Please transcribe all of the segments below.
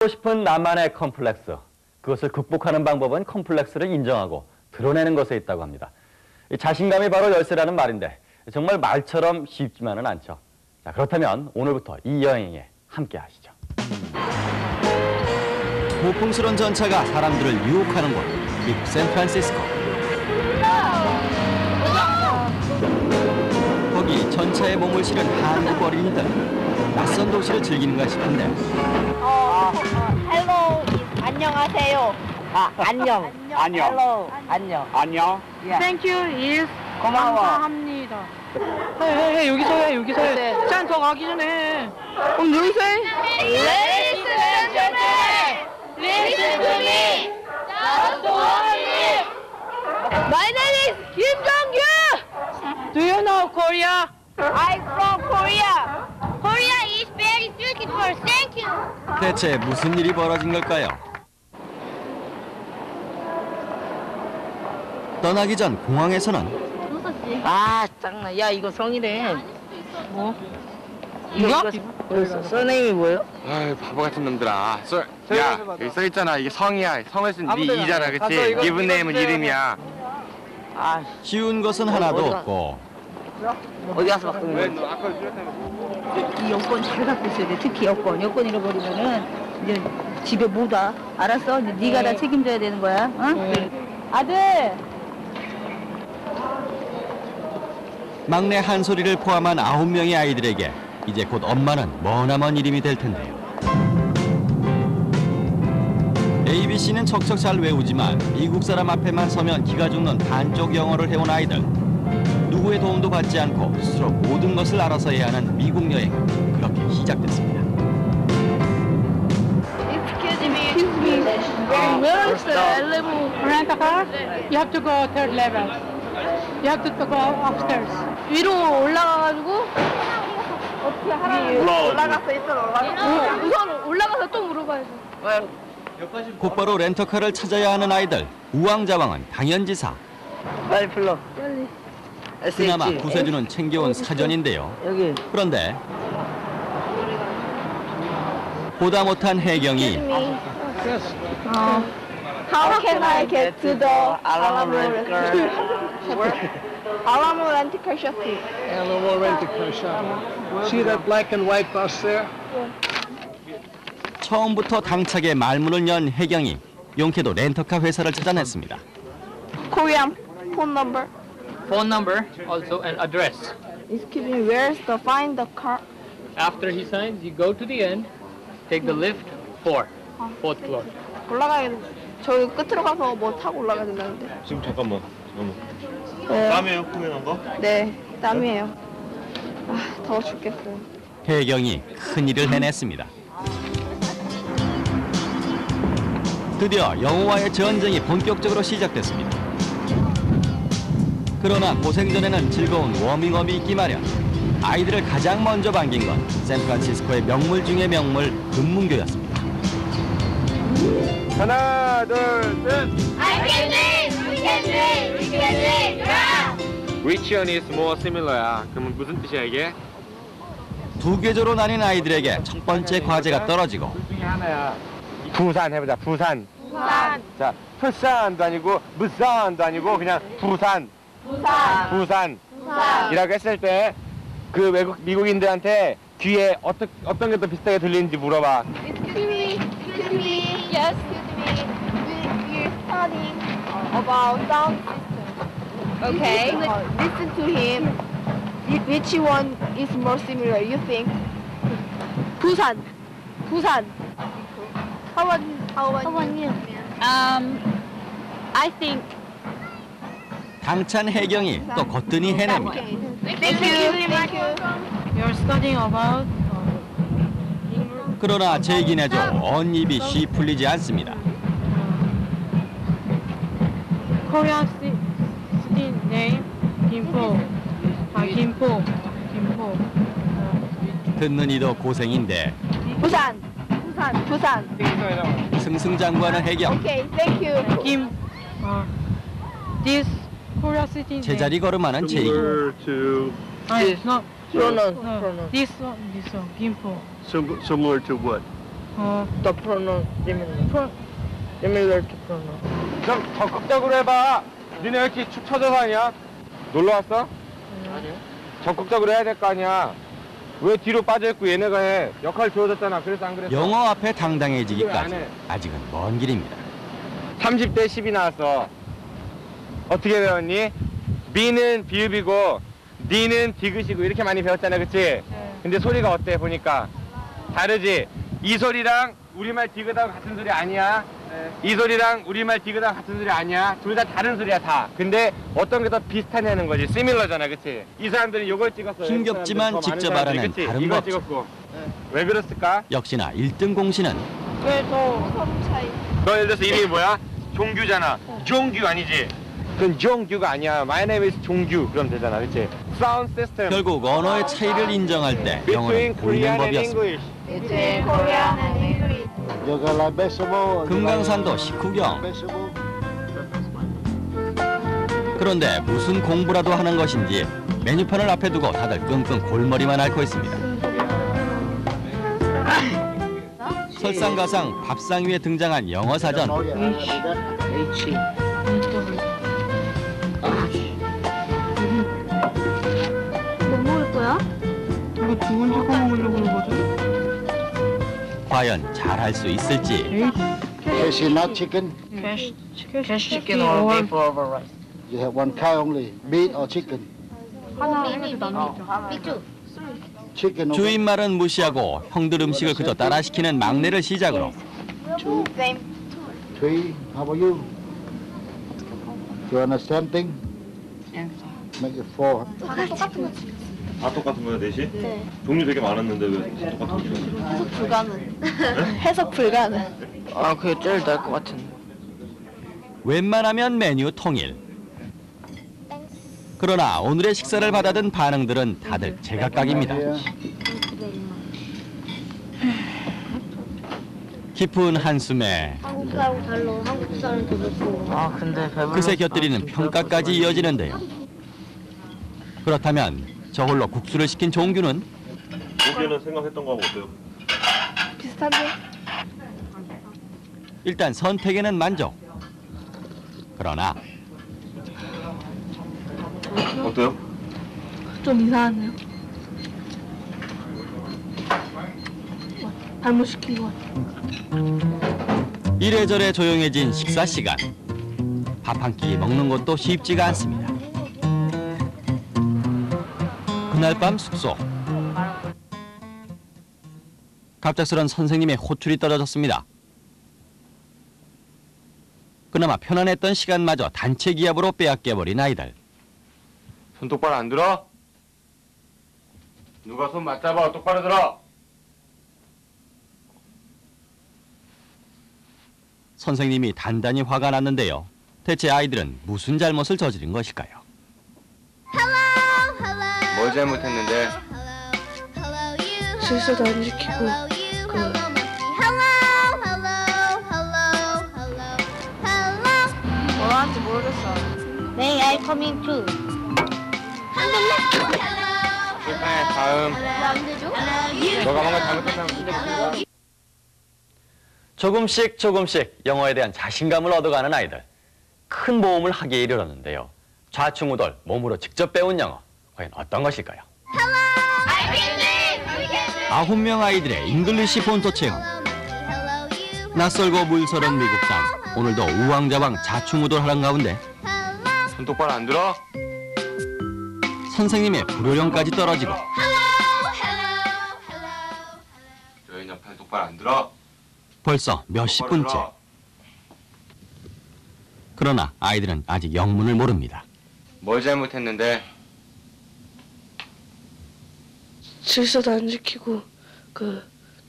싶은 나만의 컴플렉스. 그것을 극복하는 방법은 컴플렉스를 인정하고 드러내는 것에 있다고 합니다. 이 자신감이 바로 열쇠라는 말인데 정말 말처럼 쉽지만은 않죠. 자, 그렇다면 오늘부터 이 여행에 함께 하시죠. 고풍스런 전차가 사람들을 유혹하는 곳, 미국 샌프란시스코. 거기 전차에 몸을 실은 한국 어린이들. 낯선 도시를 즐기는가 싶은데. hello 안녕하세요. 안녕. 안녕. Hello. 안녕. 안녕. Thank you is 고마워. 감사합니다. 해 여기서 해 여기서 해. 네. 짠 더 가기 전에. 여기서 해? Ladies and gentlemen, listen to me. Just one minute. My name is Kim Jong-yu. Do you know Korea? I'm from Korea. Korea is very beautiful. Thank you. 대체 무슨 일이 벌어진 걸까요? 떠나기 전 공항에서는 아, 짱나. 야, 이거 성이래. 뭐? 이거 써네임이 뭐예요? 아이, 바보 같은 놈들아. 야, 여기 써 있잖아. 이게 성이야. 성을 쓴 네 이잖아, 그치? 기분 네임은 이름이야. 아, 쉬운 것은 하나도 없고 어디 가서 바꾸는 거야? 너 아까 줄였다며. 이 여권 잘 갖고 있어야 돼. 특히 여권 잃어버리면은 이제 집에 못 와. 알았어? 이제 네가 다 책임져야 되는 거야. 어? 아들. 막내 한소리를 포함한 9명의 아이들에게 이제 곧 엄마는 머나먼 이름이 될 텐데요. ABC는 척척 잘 외우지만 미국 사람 앞에만 서면 기가 죽는 단쪽 영어를 해온 아이들. 누구의 도움도 받지 않고 스스로 모든 것을 알아서 해야 하는 미국 여행. 그렇게 시작됐습니다. Excuse me. Where is the level rent a car? You have to go third level. You have to go upstairs. 위로 올라가가지고 어떻게 하라고 올라가서 일단 올라가. 우선 올라가서 또 물어봐야지. 곧바로 렌터카를 찾아야 하는 아이들. 우왕좌왕은 당연지사. 빨리 불러. 그나마 SH. 구세주는 챙겨온 사전인데요. 여기. 그런데 보다 못한 혜경이 How can I get to the Alamo Rent-A-Car. Alamo Rent-A-Car shop? Alamo Rent-A-Car shop. See that black and white bus there? 처음부터 당차게 말문을 연 혜경이 용케도 렌터카 회사를 찾아냈습니다. Korean phone number. Phone number, also an address. Excuse me, where's the find the car? After he signs, you go to the end, take the lift 4th floor. 올라가야 돼. 저기 끝으로 가서 뭐 타고 올라가야 된다는데. 지금 잠깐만. 네. 땀이에요, 구매한 거? 네, 땀이에요. 아, 더워 죽겠어요. 혜경이 큰일을 해냈습니다. 드디어 영어와의 전쟁이 본격적으로 시작됐습니다. 그러나 고생 전에는 즐거운 워밍업이 있기 마련. 아이들을 가장 먼저 반긴 건 샌프란시스코의 명물 중의 명물 금문교였습니다. 하나, 둘, 셋. I can do it! We can do it! We can do it! Yeah! Richon is more similar야. 그러면 무슨 뜻이야, 이게? 두 계조로 나뉜 아이들에게 첫 번째 과제가 떨어지고 부산 해보자, 부산. 부산, 자, 부산도 아니고, 부산도 아니고, 그냥 부산. 부산, 부산. 부산. 이라고 했을 때, 그 미국인들한테 귀에 어떤 게 더 비슷하게 들리는지 물어봐. Excuse me, yes, excuse me. We're studying about sound system. Okay. Listen to him. Which one is more similar, you think? 부산. 부산. How about you? I think 당찬 혜경이 또 거뜬히 해냅니다. Thank you. you're studying about 그러나 제긴 해도 언 입이 쉬 풀리지 않습니다. Korean city name 김포. 김포. 듣는 이도 고생인데 부산. 부산. 승승장구하는 혜경. Okay, thank you. 김. This Korea city name. 제자리 걸음하는 제이. 아니, no. 프로넌. No. This one, 김포. Similar to what? The pronoun similar. Similar to pronoun. 좀 적극적으로 해봐. 니네 왜 이렇게 축 처져서 하냐? 놀러 왔어? 아니요. 적극적으로 해야 될 거 아니야. 왜 뒤로 빠져있고 얘네가 해? 역할 주어졌잖아. 그래서 안 그랬어? 영어 앞에 당당해지기까지 아직은 먼 길입니다. 30대 10이 나왔어. 어떻게 배웠니? 미는 비읍이고 니는 디귿이고 이렇게 많이 배웠잖아, 그치? 근데 소리가 어때 보니까? 다르지? 이 소리랑 우리말 디귿하고 같은 소리 아니야? 이 소리랑 우리말 디귿하고 같은 소리 아니야? 둘 다 다른 소리야, 다. 근데 어떤 게 더 비슷하냐는 거지. 시밀러잖아, 그치? 이 사람들은 이걸 찍었어. 힘겹지만 직접 알아낸 다른 이걸 법. 찍었고. 왜 그랬을까? 역시나 1등 공신은 왜더 서로 차이? 너 예를 들어서 이름이 뭐야? 종규잖아. 종규 아니지? 그건 종규가 아니야. My name is 종규. 그럼 되잖아, 그치? Sound system. 결국 언어의 차이를 인정할 때 영어는 보이는 법이었습니다. Between Korean and English. 금강산도 식후경. 그런데 무슨 공부라도 하는 것인지 메뉴판을 앞에 두고 다들 끙끙 골머리만 앓고 있습니다. 설상가상 밥상 위에 등장한 영어 사전. H. 뭐 먹을 거야? 과연 잘할 수 있을지. Cashew nut chicken. Cash chicken or beef over rice. You have one kind only. Meat or chicken? 하나 해도 남기죠. Chicken. 주인 말은 무시하고 형들 음식을 그저 따라시키는 막내를 시작으로 Two. Three. How about you? You understand thing? Make it four. 다 똑같은 거 지금. 다 똑같은 거야, 넷이? 네. 종류 되게 많았는데 왜 다 똑같은 거야? 해석 불가능. 해석 불가능. 아, 그게 제일 나을 것 같은데. 웬만하면 메뉴 통일. 그러나 오늘의 식사를 받아든 반응들은 다들 제각각입니다. 깊은 한숨에 한국하고 달라. 한국 사람도 그렇고. 아, 근데 배불러. 그새 곁들이는 평가까지 이어지는데요. 그렇다면 저 홀로 국수를 시킨 종규는 고기는 생각했던 거하고 어때요? 비슷한데? 일단 선택에는 만족. 그러나 어때요? 좀 이상하네요. 잘못 시킨 것 같아. 이래저래 조용해진 식사 시간. 밥 한 끼 먹는 것도 쉽지가 않습니다. 그날 밤 숙소. 갑작스런 선생님의 호출이 떨어졌습니다. 그나마 편안했던 시간마저 단체 기합으로 빼앗겨버린 아이들. 손 똑바로 안 들어? 누가 손 맞잡아. 똑바로 들어. 선생님이 단단히 화가 났는데요. 대체 아이들은 무슨 잘못을 저지른 것일까요? 뭘 잘못했는데? 질서도 안 지키고 뭐라는지 모르겠어. May I come in too? 실패. 다음. 안 되죠? 너가 뭔가 잘못했다면 근데 조금씩 영어에 대한 자신감을 얻어가는 아이들. 큰 모험을 하기에 이르렀는데요. 좌충우돌 몸으로 직접 배운 영어. 과연 어떤 것일까요? 9명 아이들의 잉글리시 본토 체험. 낯설고 물서른 미국 땅. 오늘도 우왕좌왕 좌충우돌하는 가운데 손 똑바로 안 들어? 선생님의 불호령까지 떨어지고 여인 옆에 똑바로 안 들어? 벌써 몇십 분째. 그러나 아이들은 아직 영문을 모릅니다. 뭘 잘못했는데? 질서도 안 지키고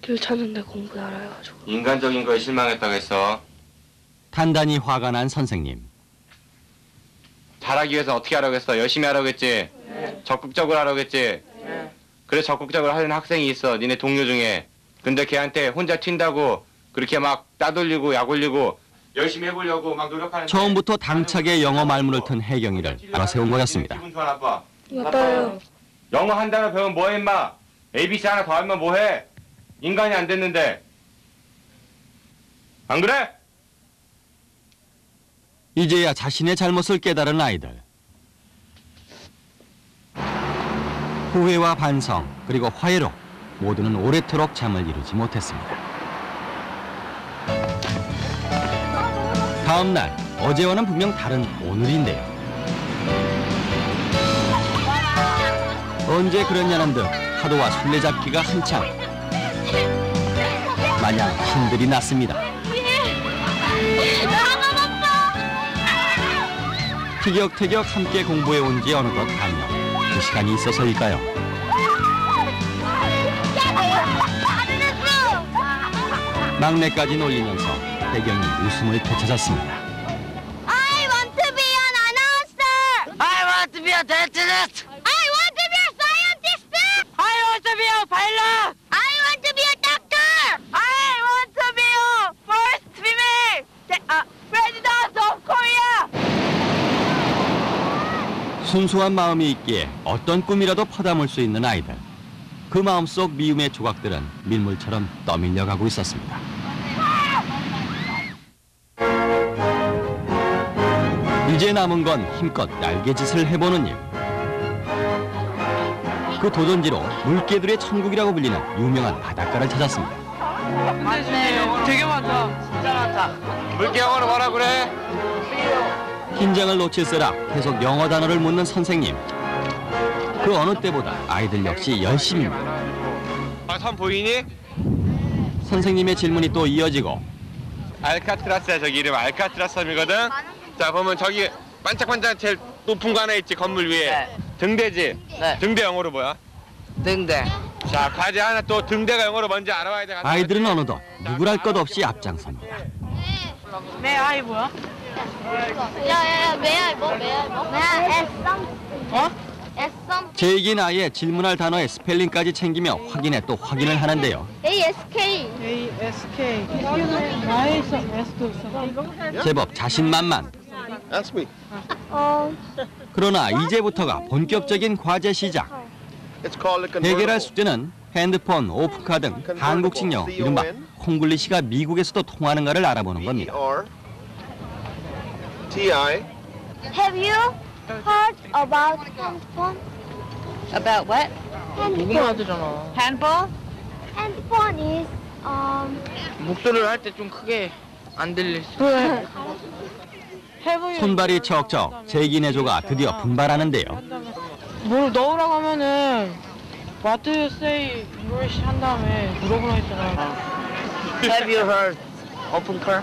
길 찾는데 공부 안 해가지고. 인간적인 거에 실망했다고 했어. 단단히 화가 난 선생님. 잘하기 위해서 어떻게 하라고 했어? 열심히 하라고 했지? 적극적으로 하라고 했지? 그래 적극적으로 하는 학생이 있어. 니네 동료 중에. 근데 걔한테 혼자 튄다고 그렇게 막 따돌리고 약 올리고 열심히 해보려고 막 노력하는. 처음부터 당차게 영어 말문을 튼 혜경이를 알아세운 거였습니다. 기분 좋아 나빠? 나빠요. 영어 한 단어 배우면 뭐해 임마? ABC 하나 더 하면 뭐해? 인간이 안 됐는데. 안 그래? 이제야 자신의 잘못을 깨달은 아이들. 후회와 반성 그리고 화해로 모두는 오래도록 잠을 이루지 못했습니다. 다음 날 어제와는 분명 다른 오늘인데요. 언제 그랬냐는 듯 파도와 술래잡기가 한창. 마냥 한들이 났습니다. 티격태격 함께 공부해 온 지 어느덧 반년. 그 시간이 있어서일까요? 막내까지 놀리면서 배경이 웃음을 되찾았습니다. I want to be an announcer. I want to be a dentist. I want to be a scientist. I want to be a pilot. I want to be a doctor. I want to be a first female president of Korea. 순수한 마음이 있기에 어떤 꿈이라도 퍼담을 수 있는 아이들. 그 마음속 미움의 조각들은 밀물처럼 떠밀려가고 있었습니다. 이제 남은 건 힘껏 날개짓을 해보는 일. 그 도전지로 물개들의 천국이라고 불리는 유명한 바닷가를 찾았습니다. 되게 많다. 물개 영어로 뭐라 그래? 긴장을 놓칠세라 계속 영어 단어를 묻는 선생님. 그 어느 때보다 아이들 역시 열심입니다. 섬 보이니? 선생님의 질문이 또 이어지고 알카트라스야. 저기 이름 알카트라스 섬이거든. 자 보면 저기 반짝반짝 제일 높은 거 하나 있지 건물 위에. 네. 등대지? 네. 등대 영어로 뭐야? 등대. 자 과제 하나 또 등대가 영어로 뭔지 알아봐야 돼. 아이들은 어느덧 누구랄 것 없이 앞장섭니다. 내 아이 뭐야? 야야야 매야 뭐 매야 뭐? 매야 애썸. 어? 애썸. 제이긴 아이의 질문할 단어의 스펠링까지 챙기며 확인에 또 확인을 하는데요. ASK. ASK. 나에서 S도 있어. 제법 자신만만. That's me. 그러나 이제부터가 본격적인 과제 시작. It's called a 해결할 convertible. 숙제는 핸드폰, 오프카 등 한국식 영어, 이른바 콩글리시가 미국에서도 통하는가를 알아보는 겁니다. E-R-T-I. Have you heard about handphone? About what? Handphone. handphone? Handphone is 목소리를 할 때 좀 크게 안 들릴 수. 손발이 척척 제기네조가 드디어 분발하는데요. 뭘 넣으라고 하면은 What do you say English 한 다음에 물어보라 했잖아. Have you heard open car?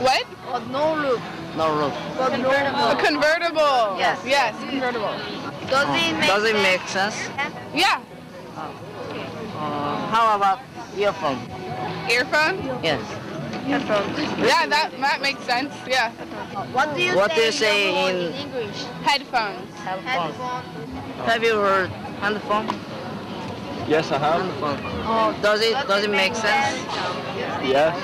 what? No look. No roof. A convertible. Yes. Yes, convertible. Does it make Does it sense? make sense? Yeah. How about earphone? Earphone? Yes. Headphones. Yeah, that makes sense. Yeah. What do you What say, do you say in in- English? Headphones. Headphone. Have you heard handphone? Yes, I have. Handphone. Does it make sense? Yes.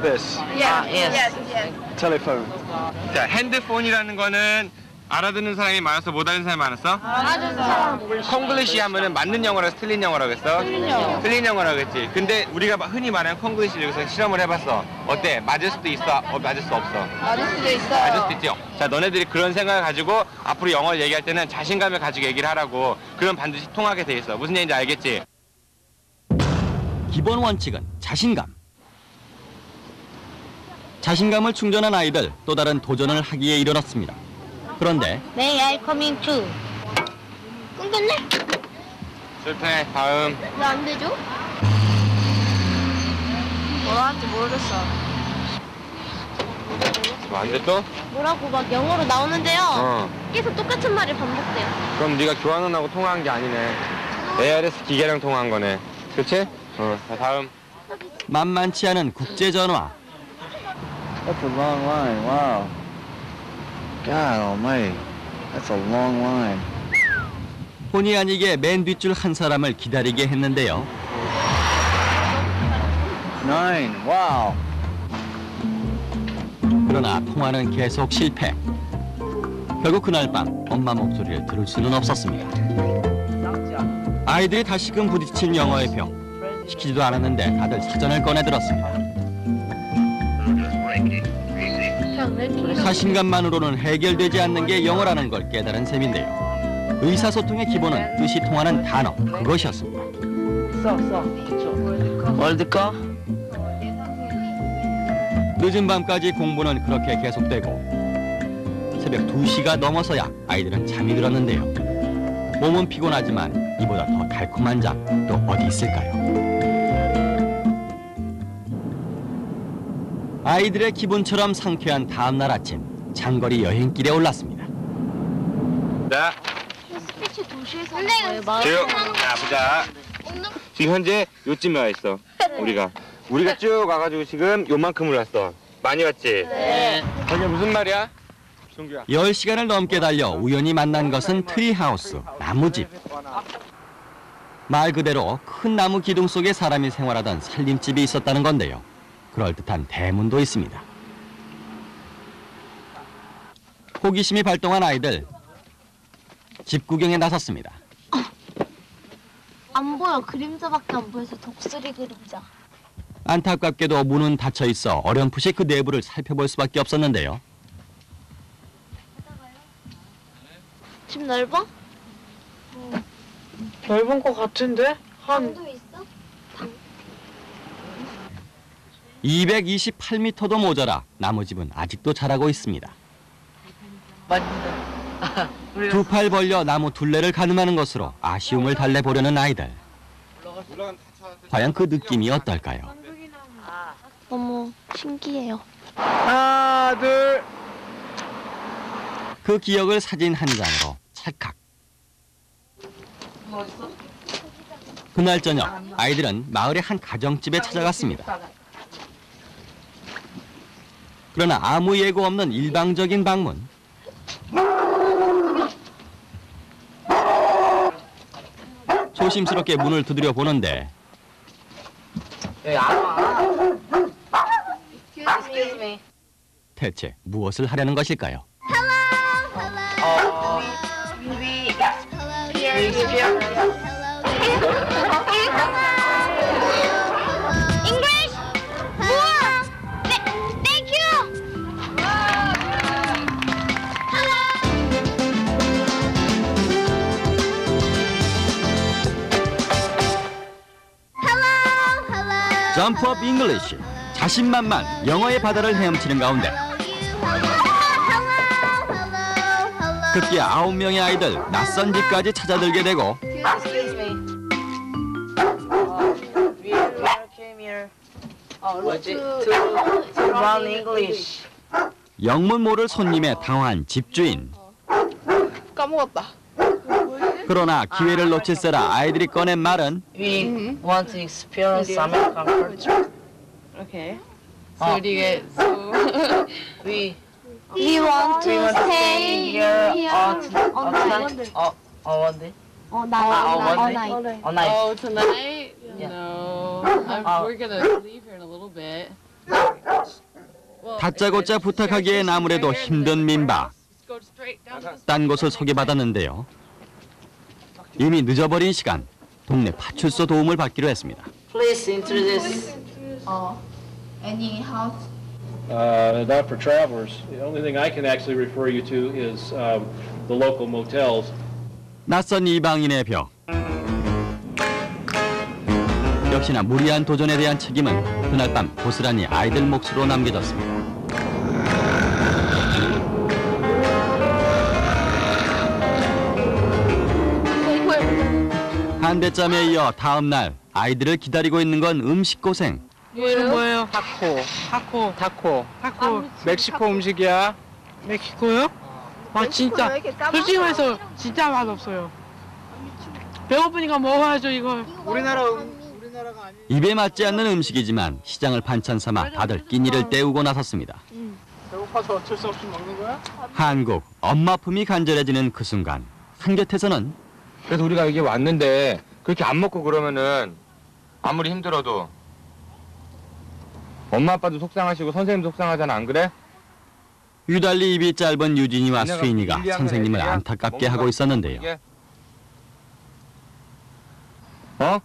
This. Yeah. Yes. Yes. Telephone. 자 핸드폰이라는 거는 알아듣는 사람이 많았어 못 알아듣는 사람이 많았어? 아주 사람. 콩글리시 하면은 맞는 영어라서 틀린 영어라고 했어? 틀린 영어라고 했지. 근데 우리가 흔히 말하는 콩글리시를 여기서 실험을 해봤어. 어때? 맞을 수도 있어? 맞을 수 없어? 맞을 수도 있어요. 맞을 수도 있죠. 자 너네들이 그런 생각을 가지고 앞으로 영어를 얘기할 때는 자신감을 가지고 얘기를 하라고. 그럼 반드시 통하게 돼 있어. 무슨 얘기인지 알겠지? 기본 원칙은 자신감. 자신감을 충전한 아이들 또 다른 도전을 하기에 이르렀습니다. 그런데 May I come in too? 끊겼네? 실패. 다음. 왜 안 되죠? 뭐라 할지 모르겠어. 뭐 안 돼 또? 뭐라고 막 영어로 나오는데요. 어. 계속 똑같은 말이 반복돼요. 그럼 네가 교환원하고 통화한 게 아니네. ARS 기계랑 통화한 거네. 그렇지? 자, 다음. 만만치 않은 국제전화. That's a long line. Wow. God almighty. That's a long line. 본의 아니게 맨 뒷줄 한 사람을 기다리게 했는데요. 9. Wow. 그러나 통화는 계속 실패. 결국 그날 밤 엄마 목소리를 들을 수는 없었습니다. 아이들이 다시금 부딪힌 영어의 벽. 시키지도 않았는데 다들 사전을 꺼내들었습니다. 자신감만으로는 해결되지 않는 게 영어라는 걸 깨달은 셈인데요. 의사소통의 기본은 뜻이 통하는 단어, 그것이었습니다. 월드컵? 늦은 밤까지 공부는 그렇게 계속되고 새벽 2시가 넘어서야 아이들은 잠이 들었는데요. 몸은 피곤하지만 이보다 더 달콤한 잠 또 어디 있을까요? 아이들의 기분처럼 상쾌한 다음날 아침, 장거리 여행길에 올랐습니다. 자, 스피치 도시에서 하는 거예요. 조용. 자, 보자. 지금 현재 요쯤에 와 있어. 우리가 쭉 와가지고 지금 요만큼을 왔어. 많이 왔지? 네. 저게 무슨 말이야? 종규야. 10시간을 넘게 달려 우연히 만난 것은 트리하우스, 나무집. 말 그대로 큰 나무 기둥 속에 사람이 생활하던 살림집이 있었다는 건데요. 그럴듯한 대문도 있습니다. 호기심이 발동한 아이들, 집 구경에 나섰습니다. 안 보여. 그림자밖에 안 보여서 독수리 그림자. 안타깝게도 문은 닫혀 있어 어렴풋이 그 내부를 살펴볼 수밖에 없었는데요. 집 넓어? 넓은 것 같은데? 방도 있어? 228m도 모자라 나무집은 아직도 자라고 있습니다. 두 팔 벌려 나무 둘레를 가늠하는 것으로 아쉬움을 달래보려는 아이들. 과연 그 느낌이 어떨까요? 너무 신기해요. 하나, 둘. 그 기억을 사진 한 장으로 찰칵. 그날 저녁 아이들은 마을의 한 가정집에 찾아갔습니다. 그러나 아무 예고 없는 일방적인 방문. 조심스럽게 문을 두드려 보는데 대체 무엇을 하려는 것일까요? English? 우와! Thank you! 점프업 잉글리시, 자신만만 영어의 바다를 헤엄치는 가운데 급기야 9명의 아이들 낯선 집까지 찾아들게 되고 Excuse me. We came here. To learn English. 영문 모를 손님에 당황한 집주인. 까먹었다. 그러나 기회를 놓칠세라 아이들이 꺼낸 말은 We want to experience American culture. Okay. So do you get We We want to stay here here on night. one day. All night. All night. All night. Oh, tonight? Yeah. No. We're gonna leave here in a little bit. 다짜고짜 부탁하기엔 아무래도 힘든 민박. Go straight down to the 딴 곳을 소개받았는데요. 이미 늦어버린 시간, 동네 파출소 도움을 받기로 했습니다. Please introduce. Any house? Not for travelers. The only thing I can actually refer you to is the local motels. 낯선 이방인의 벽. 역시나 무리한 도전에 대한 책임은 그날 밤 고스란히 아이들 몫으로 남겨졌습니다. 한대짬에 이어 다음 날 아이들을 기다리고 있는 건 음식 고생. 이름 뭐예요? 타코. 멕시코 음식이야. 멕시코요? 와 진짜 솔직히 말해서 진짜 맛없어요. 배고프니까 먹어야죠 이걸. 우리나라가 아니. 입에 맞지 않는 음식이지만 시장을 반찬 삼아 다들 끼니를 때우고 나섰습니다. 배고파서 어쩔 수 없이 먹는 거야? 한국, 엄마 품이 간절해지는 그 순간 한곁에서는 그래서 우리가 여기 왔는데 그렇게 안 먹고 그러면은 아무리 힘들어도 엄마 아빠도 속상하시고 선생님도 속상하잖아, 안 그래? 유달리 입이 짧은 유진이와 수인이가 선생님을 안타깝게 하고 있었는데요.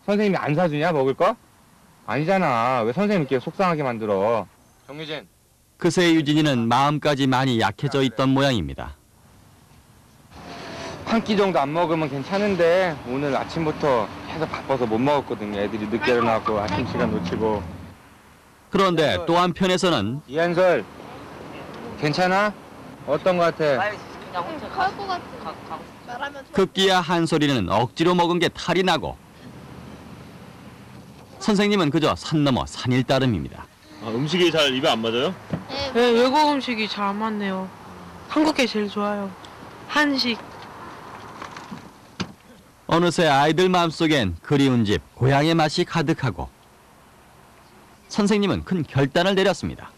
선생님이 안 사주냐, 먹을 거? 아니잖아. 왜 선생님 이렇게 속상하게 만들어? 정유진. 그새 유진이는 마음까지 많이 약해져 있던 모양입니다. 한 끼 정도 안 먹으면 괜찮은데 오늘 아침부터 계속 바빠서 못 먹었거든요. 애들이 늦게 일어나고 아침 시간 놓치고. 그런데 또 한편에서는 이한솔, 괜찮아? 어떤 거 같아? 갈것 같아. 말하면 급기야 한솔이는 억지로 먹은 게 탈이 나고 선생님은 그저 산 넘어 산일 따름입니다. 음식이 잘 입에 안 맞아요? 네, 외국 음식이 잘 안 맞네요. 한국 게 제일 좋아요. 한식. 어느새 아이들 마음속엔 그리운 집, 고향의 맛이 가득하고 선생님은 큰 결단을 내렸습니다.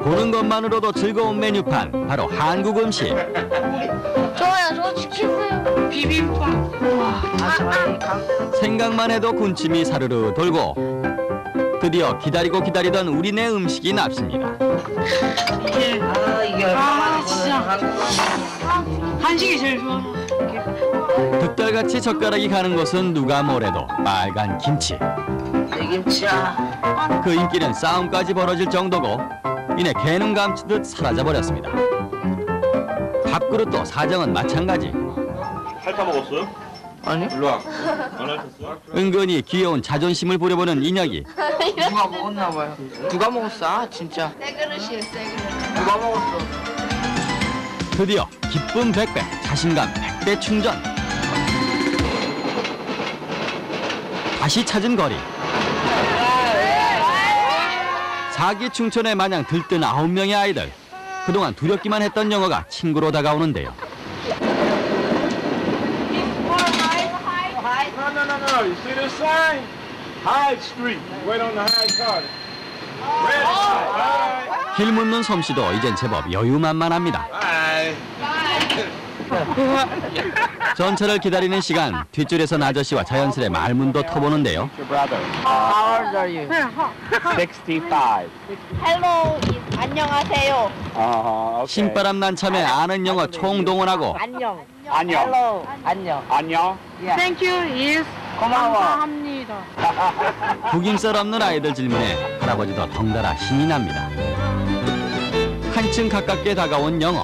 보는 것만으로도 즐거운 메뉴판, 바로 한국 음식. 좋아요. 저 시켰어요. 비빔밥. 생각만 해도 군침이 사르르 돌고 드디어 기다리고 기다리던 우리네 음식이 납십니다. 아, 진짜. 한식이 제일 좋아요. 득달같이 젓가락이 가는 곳은 누가 뭐래도 빨간 김치. 내 김치야. 그 인기는 싸움까지 벌어질 정도고 이내 개눈 감치듯 사라져버렸습니다. 밥그릇도 사정은 마찬가지. 핥아 먹었어요? 아니? 일로 와. 안 핥았어요? 은근히 귀여운 자존심을 부려보는 인혁이. 누가 먹었나 봐요. 누가 먹었어? 아, 진짜. 새 그릇이에요, 새 그릇. 누가 먹었어? 드디어 기쁨 100배, 자신감 100배 충전. 다시 찾은 거리. 사기충천에 마냥 들뜬 9명의 아이들. 그동안 두렵기만 했던 영어가 친구로 다가오는데요. No. You see this sign? Hyde Street. Wait on the Hyde car. Red Hyde. 길 묻는 솜씨도 이젠 제법 여유만만합니다. 전철을 기다리는 시간, 뒷줄에선 아저씨와 자연스레 말문도 터보는데요. How old are you? 65. 헬로, 안녕하세요. 신바람 난참에 아는 영어 총동원하고 안녕. Hello. 안녕. Thank you is 감사합니다. 구김살 없는 아이들 질문에 할아버지도 덩달아 신이 납니다. 한층 가깝게 다가온 영어.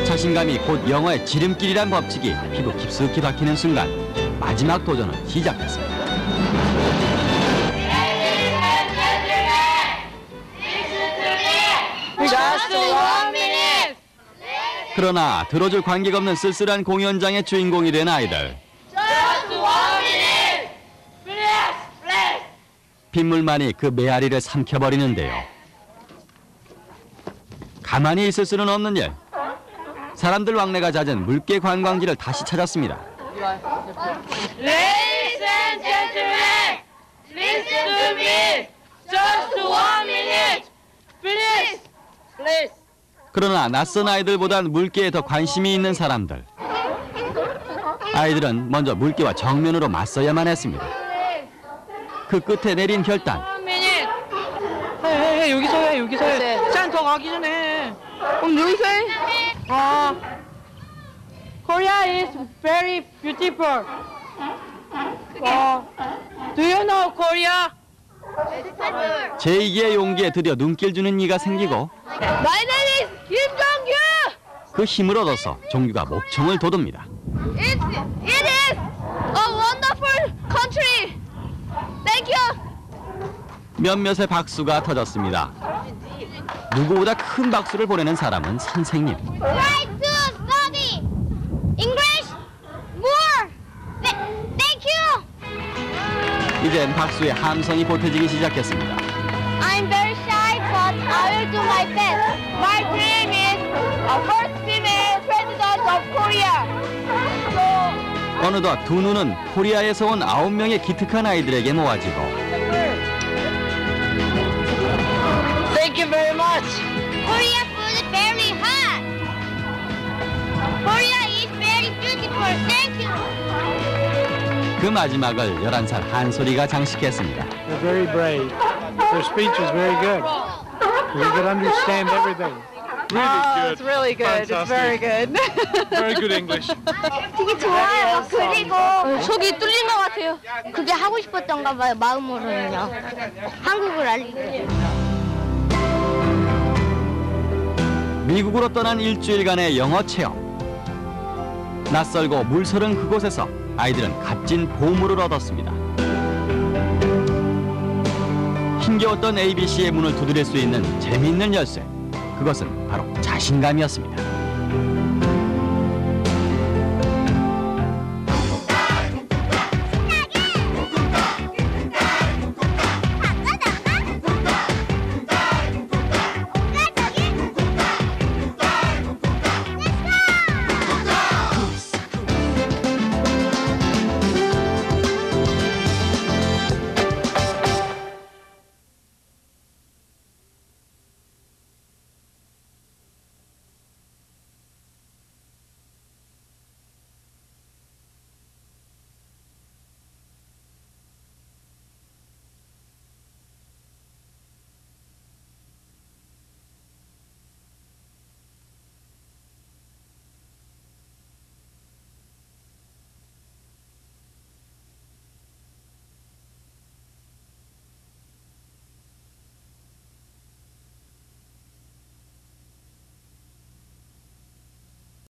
자신감이 곧 영어의 지름길이란 법칙이 피부 깊숙이 박히는 순간 마지막 도전은 시작됐습니다. Just 1 minute. 그러나 들어줄 관계가 없는 쓸쓸한 공연장의 주인공이 된 아이들. Just 1 minute. Please. 빗물만이 그 메아리를 삼켜버리는데요. 가만히 있을 수는 없는 일. 사람들 왕래가 잦은 물개 관광지를 다시 찾았습니다. Ladies and gentlemen, listen to me. Just 1 minute. Please. 그러나 낯선 아이들보단 물개에 더 관심이 있는 사람들. 아이들은 먼저 물개와 정면으로 맞서야만 했습니다. 그 끝에 내린 결단. 1 minute. 해, 여기서 해. 짠 더 가기 전에. 그럼 여기서 해. Korea is very beautiful. Do you know Korea? 제2기의 용기에 드디어 눈길 주는 이가 생기고 My name is 김정규. 그 힘을 얻어서 종규가 목청을 돋웁니다. It is a wonderful country. Thank you. 몇몇의 박수가 터졌습니다. 누구보다 큰 박수를 보내는 사람은 선생님. Try to study English more. Thank you. 이젠 박수의 함성이 보태지기 시작했습니다. I'm very shy, but I will do my best. My dream is a first female president of Korea. So, 어느덧 두 눈은 코리아에서 온 9명의 기특한 아이들에게 모아지고 Thank you very much. Korea food is very hot. Korea is very beautiful. Thank you. 그 마지막을 11살 한솔이가 장식했습니다. They're very brave. Their speech was very good. You could understand everything. Really It's really good. It's very good. Very good English. 되게 좋아요. 그리고 속이 뚫린 것 같아요. 그게 하고 싶었던가 봐요. 마음으로는요. 한국을 알리고. 미국으로 떠난 일주일간의 영어 체험. 낯설고 물서른 그곳에서 아이들은 값진 보물을 얻었습니다. 힘겨웠던 ABC의 문을 두드릴 수 있는 재미있는 열쇠. 그것은 바로 자신감이었습니다.